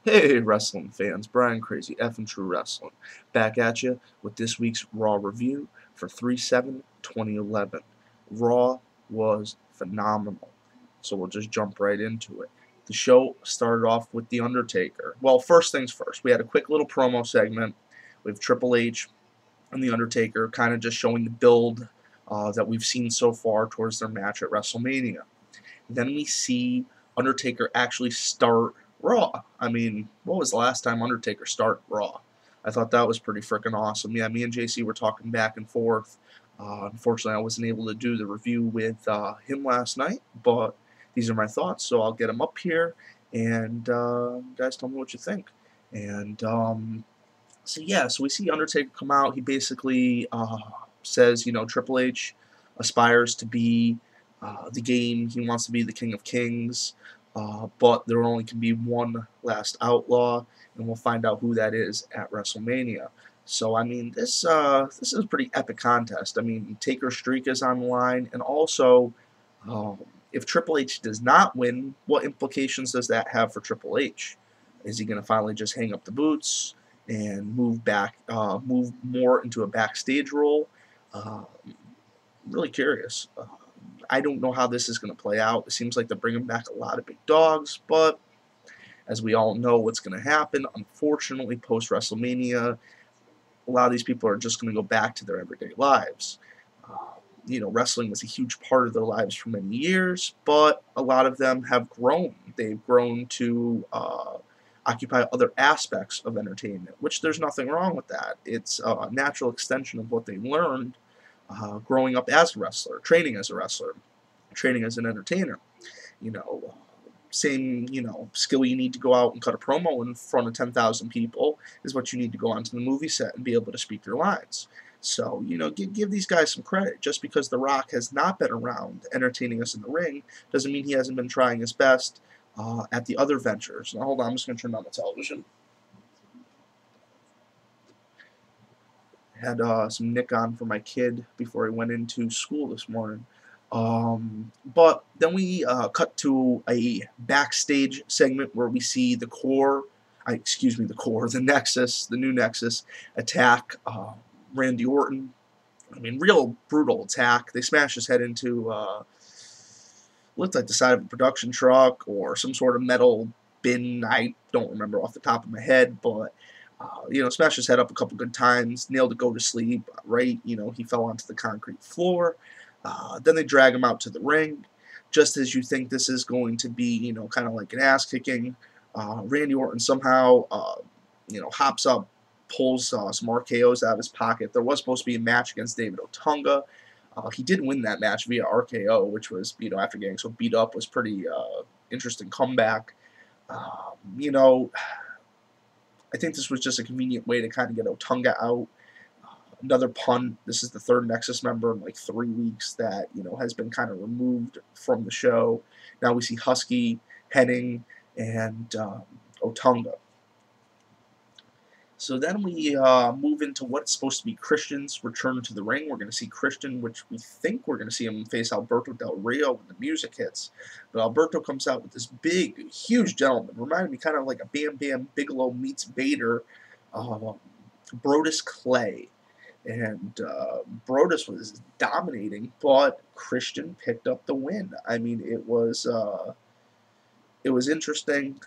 Hey, wrestling fans, Brian Crazy, F and True Wrestling, back at you with this week's Raw review for 3/7/2011. Raw was phenomenal, so we'll just jump right into it. The show started off with The Undertaker. Well, first things first, we had a quick little promo segment with Triple H and The Undertaker, kind of just showing the build that we've seen so far towards their match at WrestleMania. Then we see Undertaker actually start Raw. I mean, what was the last time Undertaker started Raw? I thought that was pretty freaking awesome. Yeah, me and JC were talking back and forth. Unfortunately, I wasn't able to do the review with him last night, but these are my thoughts, so I'll get them up here, and guys, tell me what you think. And so we see Undertaker come out. He basically says, Triple H aspires to be the game. He wants to be the King of Kings, but there only can be one last outlaw, and we'll find out who that is at WrestleMania. So I mean, this is a pretty epic contest. I mean, Taker's streak is on the line, and also, um, if Triple H does not win, what implications does that have for Triple H? Is he going to finally just hang up the boots and move more into a backstage role? Uh, really curious. I don't know how this is going to play out. It seems like they're bringing back a lot of big dogs, but as we all know what's going to happen, unfortunately, post WrestleMania, a lot of these people are just going to go back to their everyday lives. Wrestling was a huge part of their lives for many years, but a lot of them have grown. They've grown to occupy other aspects of entertainment, which there's nothing wrong with that. It's a natural extension of what they learned growing up as a wrestler, training as a wrestler, training as an entertainer. You know, same skill you need to go out and cut a promo in front of 10,000 people is what you need to go onto the movie set and be able to speak your lines. So give these guys some credit. Just because The Rock has not been around entertaining us in the ring doesn't mean he hasn't been trying his best at the other ventures. Now hold on, I'm just going to turn on the television. Had some Nick on for my kid before he went into school this morning. But then we cut to a backstage segment where we see the Nexus, the new Nexus, attack Randy Orton. I mean, real brutal attack. They smash his head into, looked like the side of a production truck or some sort of metal bin. I don't remember off the top of my head, but smashed his head up a couple good times, nailed to go to sleep, right? He fell onto the concrete floor. Then they drag him out to the ring. Just as you think this is going to be, kind of like an ass kicking, Randy Orton somehow, hops up, pulls some RKOs out of his pocket. There was supposed to be a match against David Otunga. He did win that match via RKO, which was, after getting so beat up, was pretty interesting comeback. I think this was just a convenient way to kind of get Otunga out. Another punt. This is the third Nexus member in like 3 weeks that has been kind of removed from the show. Now we see Husky, Henning, and Otunga. So then we move into what's supposed to be Christian's return to the ring. We're going to see Christian, which we think we're going to see him face Alberto Del Rio when the music hits. But Alberto comes out with this big, huge gentleman. Reminded me kind of like a Bam Bam Bigelow meets Vader, Brodus Clay. And Brodus was dominating, but Christian picked up the win. I mean, it was interesting.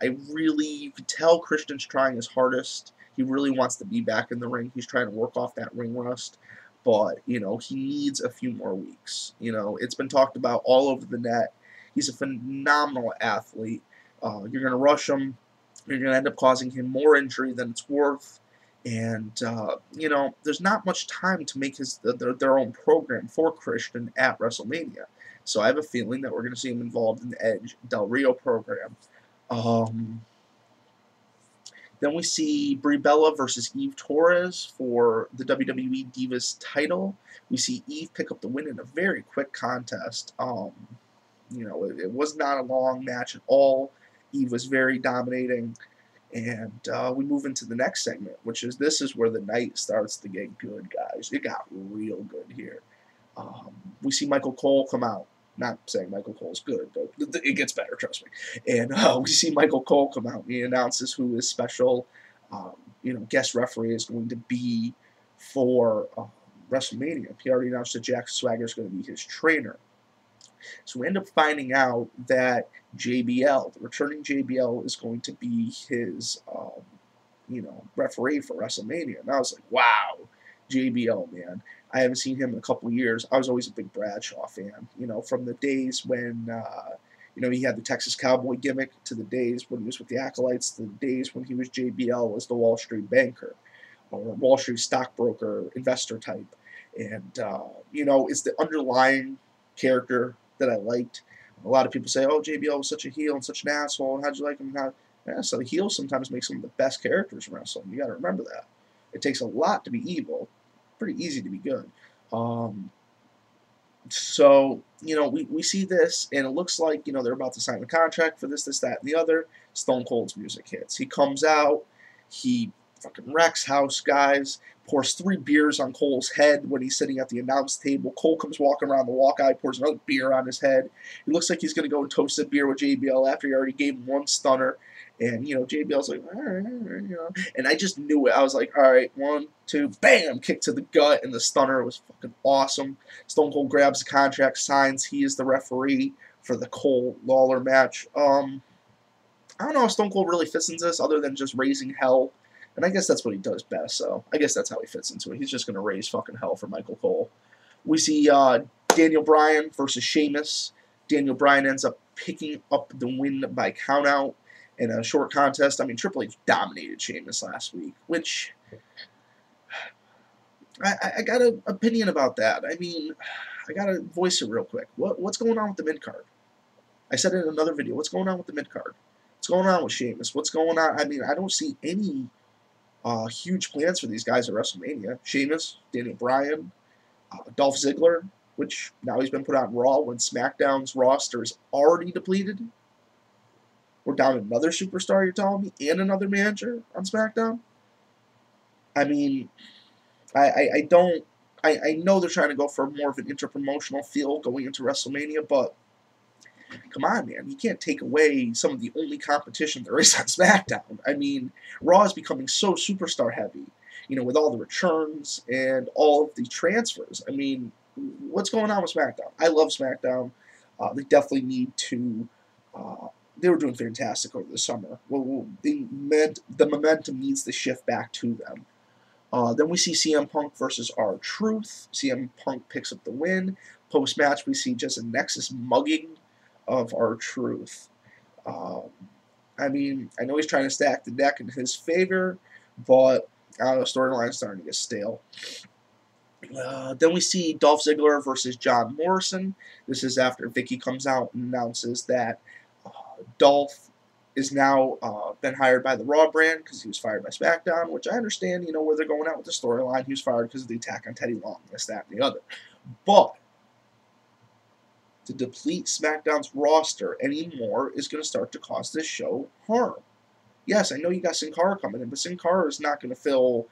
You could tell Christian's trying his hardest. He really wants to be back in the ring. He's trying to work off that ring rust, but he needs a few more weeks. It's been talked about all over the net. He's a phenomenal athlete. You're going to rush him. You're going to end up causing him more injury than it's worth. And there's not much time to make their own program for Christian at WrestleMania. So I have a feeling that we're going to see him involved in the Edge Del Rio program. Then we see Brie Bella versus Eve Torres for the WWE Divas title. We see Eve pick up the win in a very quick contest. It was not a long match at all. Eve was very dominating. And we move into the next segment, this is where the night starts to get good, guys. It got real good here. We see Michael Cole come out. Not saying Michael Cole's good, but it gets better, trust me. And we see Michael Cole come out. He announces who his special, guest referee is going to be for WrestleMania. He already announced that Jack Swagger is going to be his trainer. So we end up finding out that JBL, the returning JBL, is going to be his, referee for WrestleMania. And I was like, wow, JBL, man. I haven't seen him in a couple of years. I was always a big Bradshaw fan, from the days when, he had the Texas Cowboy gimmick, to the days when he was with the Acolytes, to the days when he was JBL as the Wall Street banker, or Wall Street stockbroker, investor type. And, it's the underlying character that I liked. A lot of people say, oh, JBL was such a heel and such an asshole, and how'd you like him? Yeah, so the heels sometimes make some of the best characters in wrestling. You got to remember that. It takes a lot to be evil. Pretty easy to be good. So, we see this, and it looks like, they're about to sign the contract for this, that, and the other. Stone Cold's music hits. He comes out. He fucking wrecks house, guys. Pours 3 beers on Cole's head when he's sitting at the announce table. Cole comes walking around the walkout, pours another beer on his head. He looks like he's going to go and toast the beer with JBL after he already gave him 1 stunner. And, JBL's like, all right, and I just knew it. I was like, all right, 1, 2, bam, kick to the gut, and the stunner was fucking awesome. Stone Cold grabs the contract, signs. He is the referee for the Cole-Lawler match. I don't know how Stone Cold really fits into this other than just raising hell. And I guess that's what he does best, so I guess that's how he fits into it. He's just going to raise fucking hell for Michael Cole. We see Daniel Bryan versus Sheamus. Daniel Bryan ends up picking up the win by countout in a short contest. I mean, Triple H dominated Sheamus last week, which I got an opinion about that. I mean, I got to voice it real quick. What's going on with the mid-card? I said it in another video. What's going on with the mid-card? What's going on with Sheamus? What's going on? I mean, I don't see any huge plans for these guys at WrestleMania. Sheamus, Daniel Bryan, Dolph Ziggler, which now he's been put on Raw when SmackDown's roster is already depleted. We're down another superstar, you're telling me, and another manager on SmackDown? I mean, I know they're trying to go for more of an interpromotional feel going into WrestleMania, but come on, man. You can't take away some of the only competition there is on SmackDown. I mean, Raw is becoming so superstar heavy, with all the returns and all of the transfers. I mean, what's going on with SmackDown? I love SmackDown. They definitely need to... they were doing fantastic over the summer. Well, the momentum needs to shift back to them. Then we see CM Punk versus R-Truth. CM Punk picks up the win. Post-match, we see just a Nexus mugging of R-Truth. I mean, I know he's trying to stack the deck in his favor, but I don't know, storyline's starting to get stale. Then we see Dolph Ziggler versus John Morrison. This is after Vicky comes out and announces that Dolph is now been hired by the Raw brand because he was fired by SmackDown, which I understand, where they're going out with the storyline. He was fired because of the attack on Teddy Long, this, that, and the other. But to deplete SmackDown's roster anymore is going to start to cause this show harm. Yes, I know you got Sin Cara coming in, but Sin Cara is not going to fill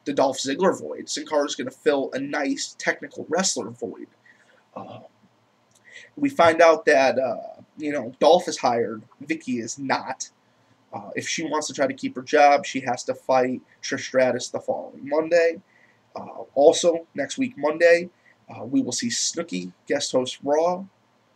the Dolph Ziggler void. Sin Cara is going to fill a nice technical wrestler void. We find out that, Dolph is hired. Vicky is not. If she wants to try to keep her job, she has to fight Trish Stratus the following Monday. Also, next week, Monday, we will see Snooki guest host Raw.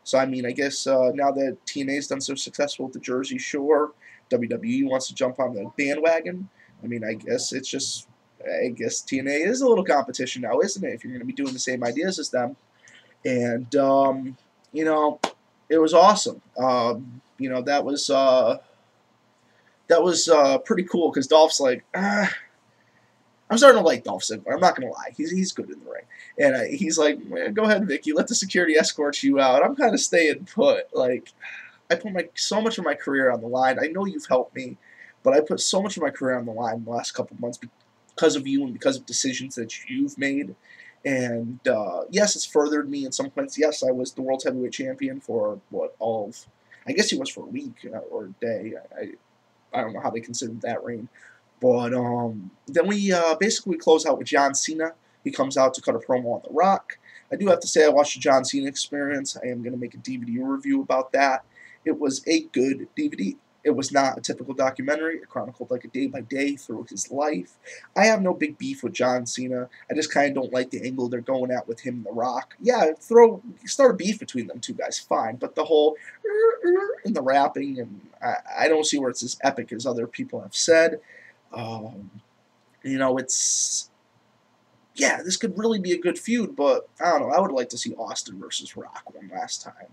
So, I mean, I guess now that TNA's done so successful with the Jersey Shore, WWE wants to jump on the bandwagon. I mean, I guess TNA is a little competition now, isn't it? If you're going to be doing the same ideas as them. And, it was awesome. That was pretty cool because Dolph's like, I'm starting to like Dolph Ziggler. I'm not going to lie. He's good in the ring. And he's like, go ahead, Vicky. Let the security escort you out. I'm kind of staying put. Like, I put so much of my career on the line. I know you've helped me, but I put so much of my career on the line in the last couple of months because of you and because of decisions that you've made. And, yes, it's furthered me in some points. Yes, I was the World Heavyweight Champion for, I guess he was for a week or a day. I don't know how they considered that reign. But then we basically close out with John Cena. He comes out to cut a promo on The Rock. I do have to say I watched the John Cena Experience. I am going to make a DVD review about that. It was a good DVD. It was not a typical documentary. It chronicled like a day-by-day through his life. I have no big beef with John Cena. I just kind of don't like the angle they're going at with him and The Rock. Yeah, start a beef between them two guys, fine. But the whole and the rapping, and I don't see where it's as epic as other people have said. You know, yeah, this could really be a good feud, but I don't know. I would like to see Austin versus Rock one last time.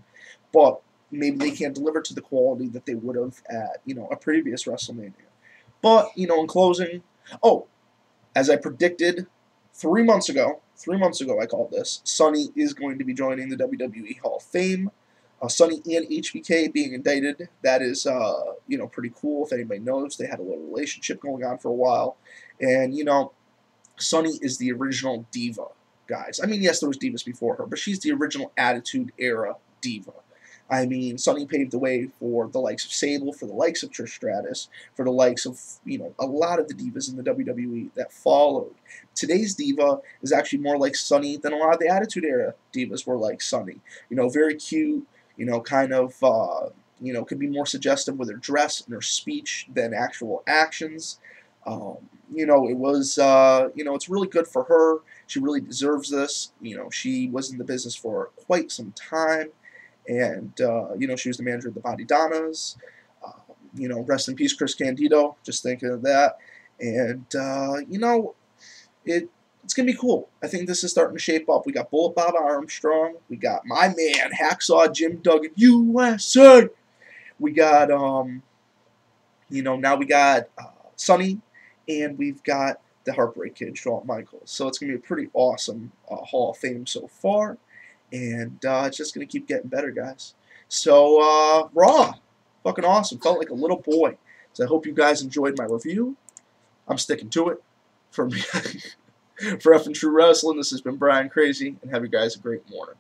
But maybe they can't deliver to the quality that they would have at, a previous WrestleMania. But, in closing, as I predicted 3 months ago I called this, Sonny is going to be joining the WWE Hall of Fame. Sonny and HBK being indicted, that is, pretty cool. If anybody knows, they had a little relationship going on for a while. And, Sonny is the original diva, guys. I mean, yes, there was divas before her, but she's the original Attitude Era diva. I mean, Sonny paved the way for the likes of Sable, for the likes of Trish Stratus, for the likes of, a lot of the divas in the WWE that followed. Today's diva is actually more like Sonny than a lot of the Attitude Era divas were like Sonny. Very cute, kind of, could be more suggestive with her dress and her speech than actual actions. It was, it's really good for her. She really deserves this. She was in the business for quite some time. And, she was the manager of the Body Donnas. Rest in peace, Chris Candido. Just thinking of that. And, it's going to be cool. I think this is starting to shape up. We got Bullet Bob Armstrong. We got my man, Hacksaw Jim Duggan, USA. We got, now we got Sonny. And we've got the Heartbreak Kid, Shawn Michaels. So it's going to be a pretty awesome Hall of Fame so far. And it's just going to keep getting better, guys. So, Raw. Fucking awesome. Felt like a little boy. So I hope you guys enjoyed my review. I'm sticking to it. For F and True Wrestling, this has been Brian Crazy. And have you guys a great morning.